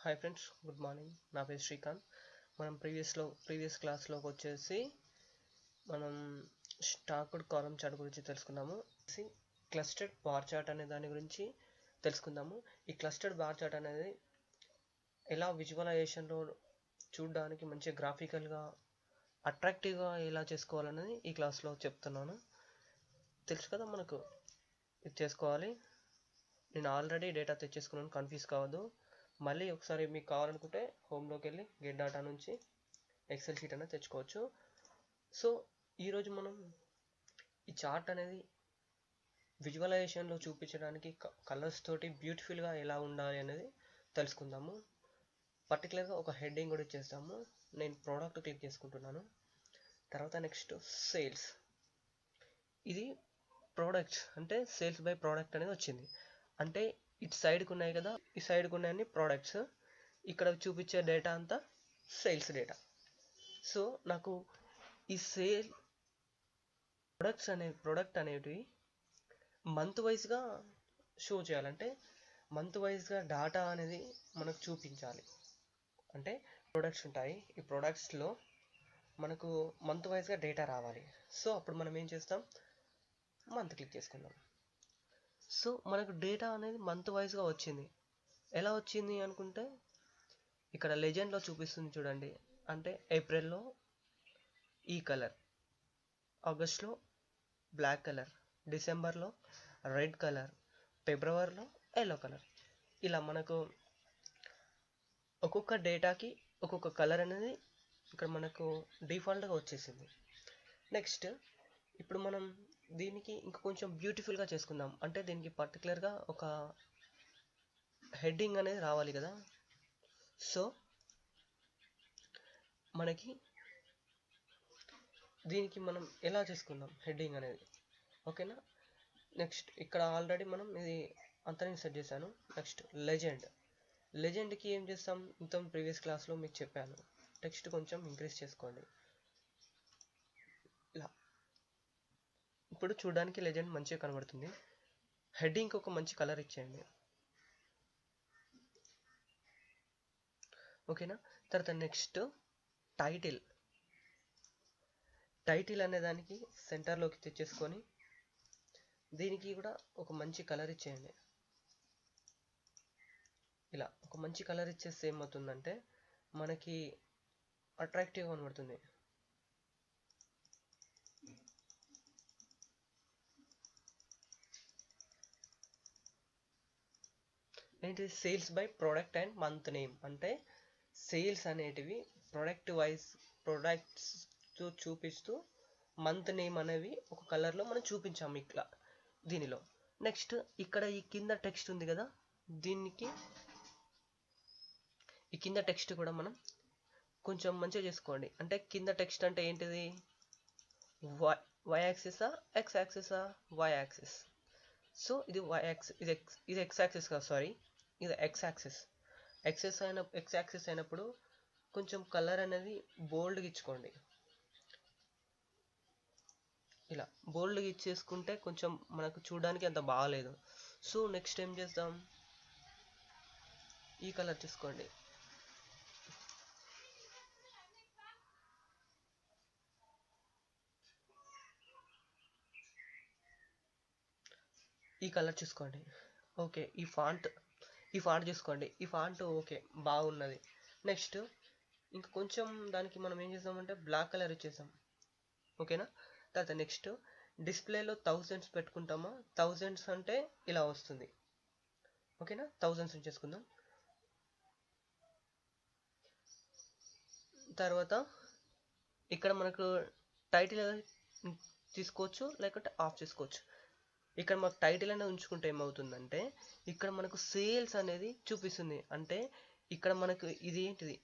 Hi friends, good morning. నా పేరు శ్రీకాంత్. మనం ప్రీవియస్ క్లాస్లోకి వచ్చేసి మనం స్టాక్డ్ కాలమ్ చార్ట్ గురించి తెలుసుకున్నాము. క్లస్టర్డ్ బార్ చార్ట్ అనే దాని గురించి తెలుసుకుందాము. ఈ క్లస్టర్డ్ బార్ చార్ట్ అనేది ఎలా విజువలైజేషన్లో చూడడానికి మంచి గ్రాఫికల్గా అట్రాక్టివ్గా ఎలా చేసుకోవాలనేది ఈ క్లాస్లో చెప్తున్నాను. తెలుసు కదా, మనకు ఇది చేసుకోవాలి. నేను ఆల్రెడీ డేటా తెచ్చేసుకున్నాను, కన్ఫ్యూజ్ కావద్దు. మళ్ళీ ఒకసారి మీకు కావాలనుకుంటే హోమ్లోకి వెళ్ళి గెట్ డేటా నుంచి ఎక్సెల్ షీట్ అనేది తెచ్చుకోవచ్చు. సో ఈరోజు మనం ఈ చార్ట్ అనేది విజువలైజేషన్లో చూపించడానికి కలర్స్ తోటి బ్యూటిఫుల్గా ఎలా ఉండాలి అనేది తెలుసుకుందాము. పర్టికులర్గా ఒక హెడ్డింగ్ కూడా ఇచ్చేస్తాము. నేను ప్రోడక్ట్ క్లిక్ చేసుకుంటున్నాను. తర్వాత నెక్స్ట్ సేల్స్. ఇది ప్రోడక్ట్స్ అంటే సేల్స్ బై ప్రోడక్ట్ అనేది వచ్చింది. అంటే ఇటు సైడ్కి ఉన్నాయి కదా, ఈ సైడ్కి ఉన్నాయని ప్రోడక్ట్స్, ఇక్కడ చూపించే డేటా అంతా సేల్స్ డేటా. సో నాకు ఈ ప్రోడక్ట్ అనేవి మంత్ వైజ్గా షో చేయాలంటే మంత్ వైజ్గా డేటా అనేది మనకు చూపించాలి. అంటే ప్రొడక్ట్స్ ఉంటాయి, ఈ ప్రొడక్ట్స్లో మనకు మంత్ వైజ్గా డేటా రావాలి. సో అప్పుడు మనం ఏం చేస్తాం, మంత్ క్లిక్ చేసుకుందాం. సో మనకు డేటా అనేది మంత్ వైజ్గా వచ్చింది. ఎలా వచ్చింది అనుకుంటే ఇక్కడ లెజెండ్లో చూపిస్తుంది చూడండి. అంటే ఏప్రిల్లో ఈ కలర్, ఆగస్ట్లో బ్లాక్ కలర్, డిసెంబర్లో రెడ్ కలర్, ఫిబ్రవరిలో ఎల్లో కలర్. ఇలా మనకు ఒక్కొక్క డేటాకి ఒక్కొక్క కలర్ అనేది ఇక్కడ మనకు డిఫాల్ట్గా వచ్చేసింది. నెక్స్ట్ ఇప్పుడు మనం దీనికి ఇంకా కొంచెం బ్యూటిఫుల్గా చేసుకుందాం. అంటే దీనికి పర్టికులర్గా ఒక హెడ్డింగ్ అనేది రావాలి కదా. సో మనకి దీనికి మనం ఎలా చేసుకుందాం హెడ్డింగ్ అనేది, ఓకేనా. నెక్స్ట్ ఇక్కడ ఆల్రెడీ మనం ఇది అంతా సెట్ చేశాను. నెక్స్ట్ లెజెండ్కి ఏం చేస్తాం, ఇంత ప్రీవియస్ క్లాస్లో మీకు చెప్పాను. టెక్స్ట్ కొంచెం ఇంక్రీజ్ చేసుకోండి. ఇలా ఇప్పుడు చూడడానికి లెజెండ్ మంచిగా కనబడుతుంది. హెడ్డింగ్కి ఒక మంచి కలర్ ఇచ్చేయండి, ఓకేనా. తర్వాత నెక్స్ట్ టైటిల్ అనే దానికి సెంటర్లోకి తెచ్చేసుకొని దీనికి కూడా ఒక మంచి కలర్ ఇచ్చేయండి. ఇలా ఒక మంచి కలర్ ఇచ్చేస్తే ఏమవుతుందంటే మనకి అట్రాక్టివ్గా కనబడుతుంది. ఏంటి, sales by product and month name. అంటే సేల్స్ అనేటివి ప్రొడక్ట్స్ చూపిస్తూ మంత్ నేమ్ అనేవి ఒక కలర్లో మనం చూపించాము ఇట్లా దీనిలో. నెక్స్ట్ ఇక్కడ ఈ కింద టెక్స్ట్ ఉంది కదా, దీనికి ఈ కింద టెక్స్ట్ కూడా మనం కొంచెం మంచిగా చేసుకోండి. అంటే కింద టెక్స్ట్ అంటే ఏంటిది, వై యాక్సిసా, ఎక్స్ యాక్సిసా, వై యాక్సిస్. సో ఇది వై యాక్సిస్, ఇది ఎక్స్ యాక్సిస్ కాదు, సారీ, ఇది ఎక్స్ యాక్సిస్. ఎక్స్ యాక్సిస్ అయినప్పుడు కొంచెం కలర్ అనేది బోల్డ్గా ఇచ్చుకోండి. ఇలా బోల్డ్గా ఇచ్చేసుకుంటే కొంచెం మనకు చూడడానికి అంత బాగాలేదు. సో నెక్స్ట్ ఏం చేద్దాం, ఈ కలర్ చూసుకోండి. ఈ కలర్ చూసుకోండి, ఓకే. ఈ ఫాంట్ చూసుకోండి, ఈ ఫాంట్ ఓకే, బాగున్నది. నెక్స్ట్ ఇంకా కొంచెం దానికి మనం ఏం చేసామంటే బ్లాక్ కలర్ ఇచ్చేసాం, ఓకేనా. తర్వాత నెక్స్ట్ డిస్ప్లేలో థౌజండ్స్ పెట్టుకుంటామా, థౌజండ్స్ అంటే ఇలా వస్తుంది, ఓకేనా. థౌజండ్స్ చేసుకుందాం. తర్వాత ఇక్కడ మనకు టైటిల్ తీసుకోవచ్చు, లేకపోతే ఆఫ్ చేసుకోవచ్చు. ఇక్కడ మనకు టైటిల్ అనేది ఉంచుకుంటే ఏమవుతుందంటే ఇక్కడ మనకు సేల్స్ అనేది చూపిస్తుంది. అంటే ఇక్కడ మనకు ఇది ఏంటిది,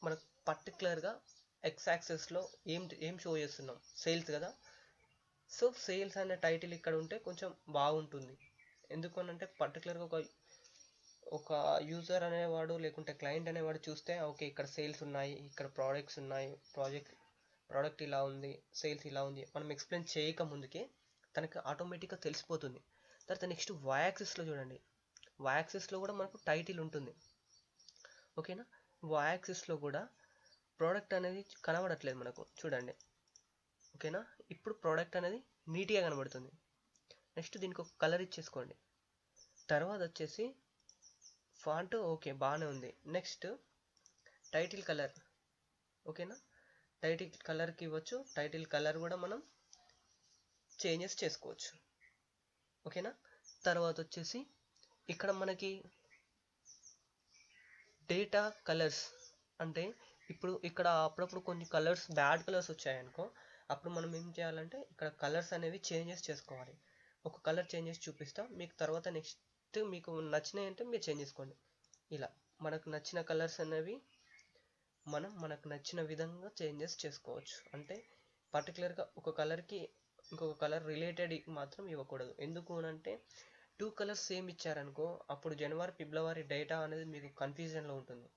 మనకు పర్టికులర్గా ఎక్స్ యాక్సెస్లో ఏం షో చేస్తున్నాం, సేల్స్ కదా. సో సేల్స్ అనే టైటిల్ ఇక్కడ ఉంటే కొంచెం బాగుంటుంది. ఎందుకనంటే పర్టికులర్గా ఒక యూజర్ అనేవాడు లేకుంటే క్లయింట్ అనేవాడు చూస్తే ఓకే ఇక్కడ సేల్స్ ఉన్నాయి, ఇక్కడ ప్రోడక్ట్స్ ఉన్నాయి, ప్రోడక్ట్ ఇలా ఉంది, సేల్స్ ఇలా ఉంది, మనం ఎక్స్ప్లెయిన్ చేయక ముందుకే తనకి ఆటోమేటిక్గా తెలిసిపోతుంది. తర్వాత నెక్స్ట్ వై యాక్సిస్లో చూడండి, వై యాక్సిస్లో కూడా మనకు టైటిల్ ఉంటుంది, ఓకేనా. y యాక్సిస్లో కూడా ప్రోడక్ట్ అనేది కనబడట్లేదు మనకు, చూడండి. ఓకేనా, ఇప్పుడు ప్రోడక్ట్ అనేది నీట్గా కనబడుతుంది. నెక్స్ట్ దీనికి ఒక కలర్ ఇచ్చేసుకోండి. తర్వాత వచ్చేసి ఫాంట్ ఓకే బాగానే ఉంది. నెక్స్ట్ టైటిల్ కలర్, ఓకేనా, టైటిల్ కలర్కి ఇవ్వచ్చు. టైటిల్ కలర్ కూడా మనం చేంజెస్ చేసుకోవచ్చు, ఓకేనా. తర్వాత వచ్చేసి ఇక్కడ మనకి డేటా కలర్స్ అంటే ఇప్పుడు ఇక్కడ అప్పుడప్పుడు కొన్ని కలర్స్ బ్యాడ్ కలర్స్ వచ్చాయనుకో, అప్పుడు మనం ఏం చేయాలంటే ఇక్కడ కలర్స్ అనేవి చేంజెస్ చేసుకోవాలి. ఒక కలర్ చేంజెస్ చూపిస్తా మీకు, తర్వాత నెక్స్ట్ మీకు నచ్చినాయి అంటే మీరు చేంజ్ చేసుకోండి. ఇలా మనకు నచ్చిన కలర్స్ అనేవి మనకు నచ్చిన విధంగా చేంజెస్ చేసుకోవచ్చు. అంటే పర్టికులర్గా ఒక కలర్కి ఇంకొక కలర్ రిలేటెడ్ మాత్రం ఇవ్వకూడదు. ఎందుకు అంటే 2 కలర్స్ సేమ్ ఇచ్చారనుకో, అప్పుడు జనవరి ఫిబ్రవరి డేటా అనేది మీకు కన్ఫ్యూజన్లో ఉంటుంది.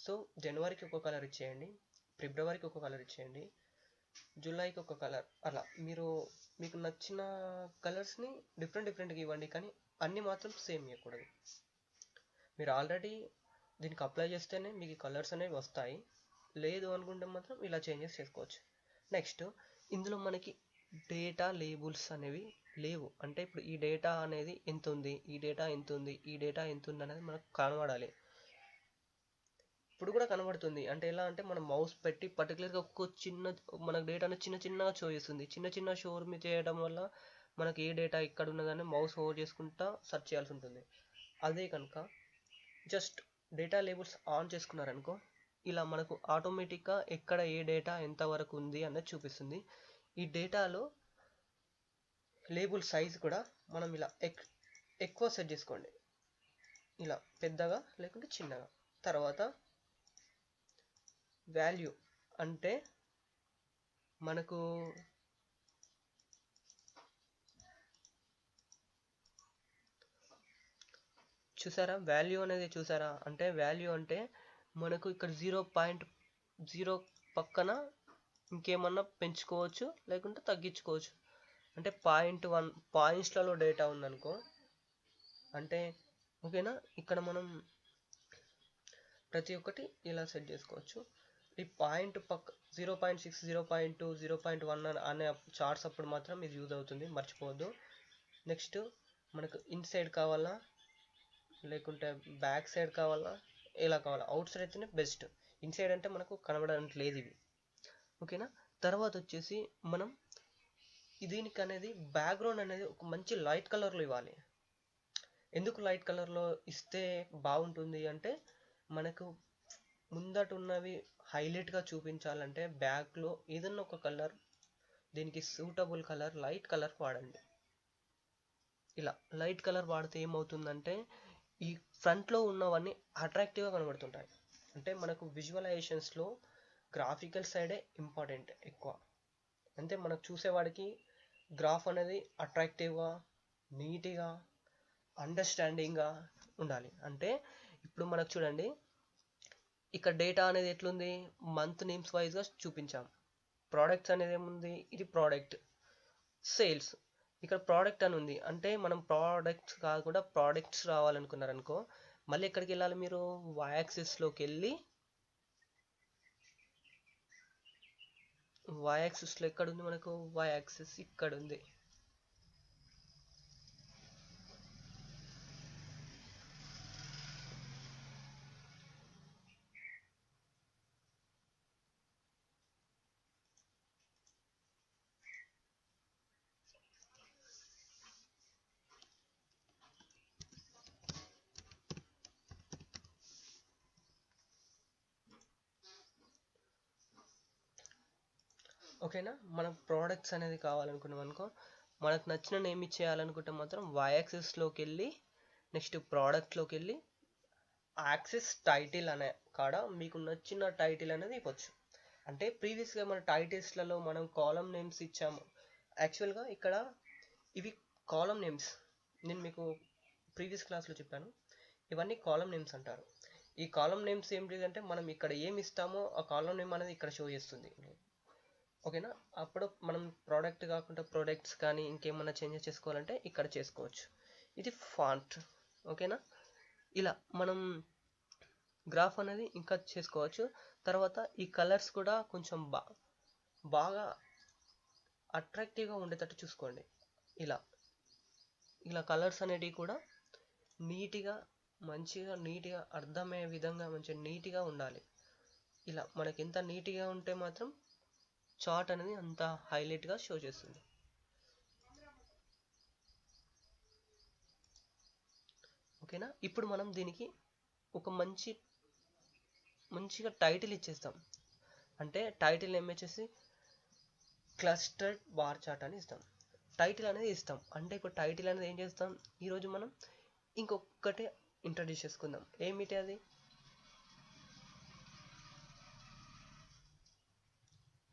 సో జనవరికి ఒక కలర్ ఇచ్చేయండి, ఫిబ్రవరికి ఒక కలర్ ఇచ్చేయండి, జూలైకి ఒక కలర్, అలా మీకు నచ్చిన కలర్స్ని డిఫరెంట్గా ఇవ్వండి. కానీ అన్నీ మాత్రం సేమ్ ఇవ్వకూడదు. మీరు ఆల్రెడీ దీనికి అప్లై చేస్తేనే మీకు కలర్స్ అనేవి వస్తాయి. లేదు అనుకుంటే మాత్రం ఇలా చేంజెస్ చేసుకోవచ్చు. నెక్స్ట్ ఇందులో మనకి డేటా లేబుల్స్ అనేవి లేవు. అంటే ఇప్పుడు ఈ డేటా అనేది ఎంత ఉంది, ఈ డేటా ఎంత ఉంది, ఈ డేటా ఎంత ఉంది అనేది మనకు కనబడాలి. ఇప్పుడు కూడా కనబడుతుంది. అంటే ఎలా అంటే మనం మౌస్ పెట్టి పర్టికులర్గా మనకు డేటాను చిన్నగా షో చేస్తుంది. చిన్న షో మీద చేయడం వల్ల మనకి ఏ డేటా ఇక్కడ ఉన్నదని మౌస్ ఓవర్ చేసుకుంటా సెర్చ్ చేయాల్సి ఉంటుంది. అదే కనుక జస్ట్ డేటా లేబుల్స్ ఆన్ చేసుకున్నారనుకో, ఇలా మనకు ఆటోమేటిక్గా ఎక్కడ ఏ డేటా ఎంతవరకు ఉంది అన్నది చూపిస్తుంది. ఈ డేటాలో లేబుల్ సైజ్ కూడా మనం ఇలా ఎక్కువ సెట్ చేసుకోండి, ఇలా పెద్దగా లేకుంటే చిన్నగా. తర్వాత వాల్యూ అంటే మనకు చూసారా, వాల్యూ అనేది చూసారా, అంటే వాల్యూ అంటే మనకు ఇక్కడ 0.0 పక్కన ఇంకేమన్నా పెంచుకోవచ్చు లేకుంటే తగ్గించుకోవచ్చు. అంటే 0.1 పాయింట్స్లలో డేటా ఉందనుకో, అంటే ఓకేనా, ఇక్కడ మనం ప్రతి ఒక్కటి ఇలా సెట్ చేసుకోవచ్చు. ఈ పాయింట్ పక్క 0.6 0.2 0.1 అనే చార్ట్స్ అప్పుడు మాత్రం ఇది యూజ్ అవుతుంది, మర్చిపోవద్దు. నెక్స్ట్ మనకు ఇన్సైడ్ కావాలా లేకుంటే బ్యాక్ సైడ్ కావాలా, ఎలా కావాలా, అవుట్ సైడ్ అయితేనే బెస్ట్. ఇన్సైడ్ అంటే మనకు కనబడడానికి లేదు ఇవి, ఓకేనా. తర్వాత వచ్చేసి మనం దీనికి అనేది బ్యాక్గ్రౌండ్ అనేది ఒక మంచి లైట్ కలర్లో ఇవ్వాలి. ఎందుకు లైట్ కలర్లో ఇస్తే బాగుంటుంది అంటే మనకు ముందట ఉన్నవి హైలైట్గా చూపించాలంటే బ్యాక్లో ఏదన్నా ఒక కలర్, దీనికి సూటబుల్ కలర్ లైట్ కలర్ వాడండి. ఇలా లైట్ కలర్ వాడితే ఏమవుతుందంటే ఈ ఫ్రంట్లో ఉన్నవన్నీ అట్రాక్టివ్గా కనబడుతుంటాయి. అంటే మనకు విజువలైజేషన్స్లో గ్రాఫికల్ సైడే ఇంపార్టెంట్ ఎక్కువ. అంటే మనకు చూసేవాడికి గ్రాఫ్ అనేది అట్రాక్టివ్గా నీట్గా అండర్స్టాండింగ్గా ఉండాలి. అంటే ఇప్పుడు మనకు చూడండి, ఇక్కడ డేటా అనేది ఎట్లుంది, మంత్ నేమ్స్ వైజ్గా చూపించాం. ప్రోడక్ట్స్ అనేది ఏముంది, ఇది ప్రోడక్ట్ సేల్స్, ఇక్కడ ప్రోడక్ట్ అని ఉంది. అంటే మనం ప్రోడక్ట్స్ కాకుండా ప్రోడక్ట్స్ రావాలనుకున్నారనుకో, మళ్ళీ ఎక్కడికి వెళ్ళాలి మీరు, y యాక్సిస్లోకి వెళ్ళి, y యాక్సిస్లో ఎక్కడుంది మనకు, y యాక్సిస్ ఇక్కడ ఉంది. ఓకేనా, మనం ప్రోడక్ట్స్ అనేది కావాలనుకున్నాం అనుకో, మనకు నచ్చిన నేమ్ ఇచ్చేయాలనుకుంటే మాత్రం y యాక్సిస్లోకి వెళ్ళి నెక్స్ట్ ప్రోడక్ట్లోకి వెళ్ళి యాక్సిస్ టైటిల్ అనే కాడ మీకు నచ్చిన టైటిల్ అనేది ఇవ్వచ్చు. అంటే ప్రీవియస్గా మన టైటిల్స్లలో మనం కాలం నేమ్స్ ఇచ్చాము. యాక్చువల్గా ఇక్కడ ఇవి కాలం నేమ్స్, నేను మీకు ప్రీవియస్ క్లాస్లో చెప్పాను, ఇవన్నీ కాలం నేమ్స్ అంటారు. ఈ కాలం నేమ్స్ ఏంటి అంటే మనం ఇక్కడ ఏమి ఇస్తామో ఆ కాలం నేమ్ అనేది ఇక్కడ షో చేస్తుంది, ఓకేనా. అప్పుడు మనం ప్రోడక్ట్ కాకుండా ప్రొడక్ట్స్ కానీ ఇంకేమన్నా చేంజెస్ చేసుకోవాలంటే ఇక్కడ చేసుకోవచ్చు. ఇది ఫాంట్, ఓకేనా. ఇలా మనం గ్రాఫ్ అనేది ఇంకా చేసుకోవచ్చు. తర్వాత ఈ కలర్స్ కూడా కొంచెం బాగా అట్రాక్టివ్గా ఉండేటట్టు చూసుకోండి. ఇలా ఇలా కలర్స్ అనేటివి కూడా నీట్గా అర్థమయ్యే విధంగా మంచిగా నీట్గా ఉండాలి. ఇలా మనకి ఎంత నీట్గా ఉంటే మాత్రం చార్ట్ అనేది అంత హైలైట్గా షో చేస్తుంది. ఓకేనా? ఇప్పుడు మనం దీనికి ఒక మంచిగా టైటిల్ ఇచ్చేస్తాం. అంటే టైటిల్ వచ్చేసి క్లస్టర్డ్ బార్ చార్ట్ అని ఇస్తాం. టైటిల్ అనేది ఇస్తాం. అంటే ఇప్పుడు టైటిల్ అనేది ఏం చేస్తాం, ఈరోజు మనం ఇంకొకటి ఇంట్రడ్యూస్ చేసుకుందాం. ఏమిటి అది?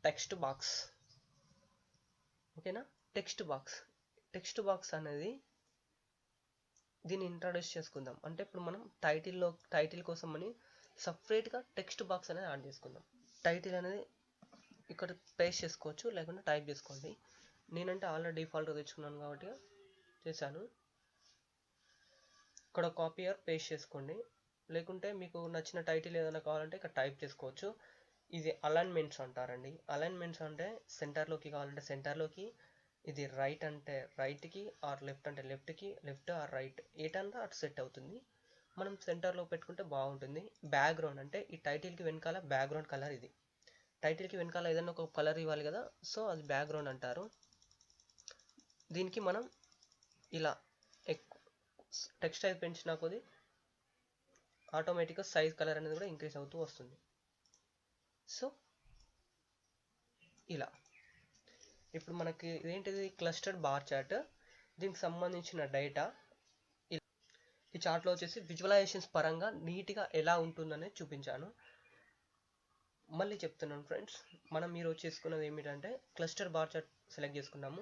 Text box. ఓకేనా? టెక్స్ట్ బాక్స్ అనేది దీన్ని ఇంట్రడ్యూస్ చేసుకుందాం. అంటే ఇప్పుడు మనం టైటిల్ కోసం అని సపరేట్గా టెక్స్ట్ బాక్స్ అనేది యాడ్ చేసుకుందాం. టైటిల్ అనేది ఇక్కడ పేస్ట్ చేసుకోవచ్చు, లేకుంటే టైప్ చేసుకోండి. నేనంటే ఆల్రెడీ డిఫాల్ట్గా తెచ్చుకున్నాను కాబట్టి చేశాను. ఇక్కడ కాపీ ఆర్ పేస్ట్ చేసుకోండి, లేకుంటే మీకు నచ్చిన టైటిల్ ఏదైనా కావాలంటే ఇక్కడ టైప్ చేసుకోవచ్చు. ఇది అలైన్మెంట్స్ అంటారండి. అలైన్మెంట్స్ అంటే సెంటర్లోకి కావాలంటే సెంటర్లోకి, ఇది రైట్ అంటే రైట్కి, ఆర్ లెఫ్ట్ అంటే లెఫ్ట్కి, లెఫ్ట్ ఆర్ రైట్ ఏటంటే అటు సెట్ అవుతుంది. మనం సెంటర్లో పెట్టుకుంటే బాగుంటుంది. బ్యాక్గ్రౌండ్ అంటే ఈ టైటిల్కి వెనకాల బ్యాక్గ్రౌండ్ కలర్. ఇది టైటిల్కి వెనకాల ఏదైనా ఒక కలర్ ఇవ్వాలి కదా, సో అది బ్యాక్గ్రౌండ్ అంటారు. దీనికి మనం ఇలా టెక్స్ట్ సైజ్ పెంచినా కొద్ది ఆటోమేటిక్గా సైజ్ కలర్ అనేది కూడా ఇంక్రీజ్ అవుతూ వస్తుంది. సో ఇలా ఇప్పుడు మనకి ఇదేంటిది, క్లస్టర్డ్ బార్ చార్ట్. దీనికి సంబంధించిన డేటా ఈ చార్ట్లో వచ్చేసి విజువలైజేషన్స్ పరంగా నీట్గా ఎలా ఉంటుందనేది చూపించాను. మళ్ళీ చెప్తున్నాను ఫ్రెండ్స్, మనం ఈరోజు చేసుకున్నది ఏమిటంటే క్లస్టర్ బార్ చార్ట్ సెలెక్ట్ చేసుకున్నాము.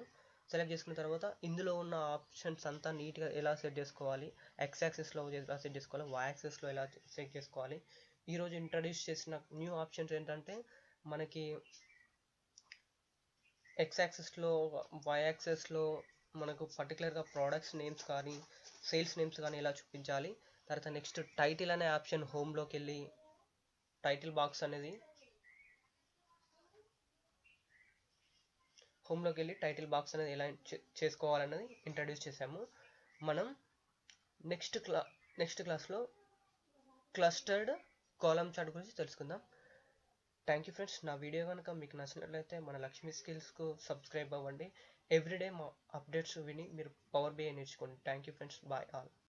సెలెక్ట్ చేసుకున్న తర్వాత ఇందులో ఉన్న ఆప్షన్స్ అంతా నీట్గా ఎలా సెట్ చేసుకోవాలి, ఎక్స్ యాక్సిస్లో ఎలా సెట్ చేసుకోవాలి, వై యాక్సిస్లో ఎలా సెట్ చేసుకోవాలి. ఈరోజు ఇంట్రడ్యూస్ చేసిన న్యూ ఆప్షన్స్ ఏంటంటే మనకి ఎక్స్ యాక్సిస్లో, వై యాక్సిస్లో మనకు పర్టికులర్గా ప్రోడక్ట్స్ నేమ్స్ కానీ సేల్స్ నేమ్స్ కానీ ఎలా చూపించాలి. తర్వాత నెక్స్ట్ టైటిల్ అనే ఆప్షన్ హోమ్లోకి వెళ్ళి టైటిల్ బాక్స్ అనేది టైటిల్ బాక్స్ అనేది ఎలా చేసుకోవాలన్నది ఇంట్రడ్యూస్ చేసాము. మనం నెక్స్ట్ క్లాస్లో క్లస్టర్డ్ కాలమ్ చార్ట్ గురించి తెలుసుకుందాం. Thank you friends. నా వీడియో కనుక మీకు నచ్చినట్లయితే మన లక్ష్మీ స్కిల్స్కు సబ్స్క్రైబ్ అవ్వండి. ఎవ్రీడే మా అప్డేట్స్ విని మీరు పవర్ BI నేర్చుకోండి. Thank you friends. Bye all.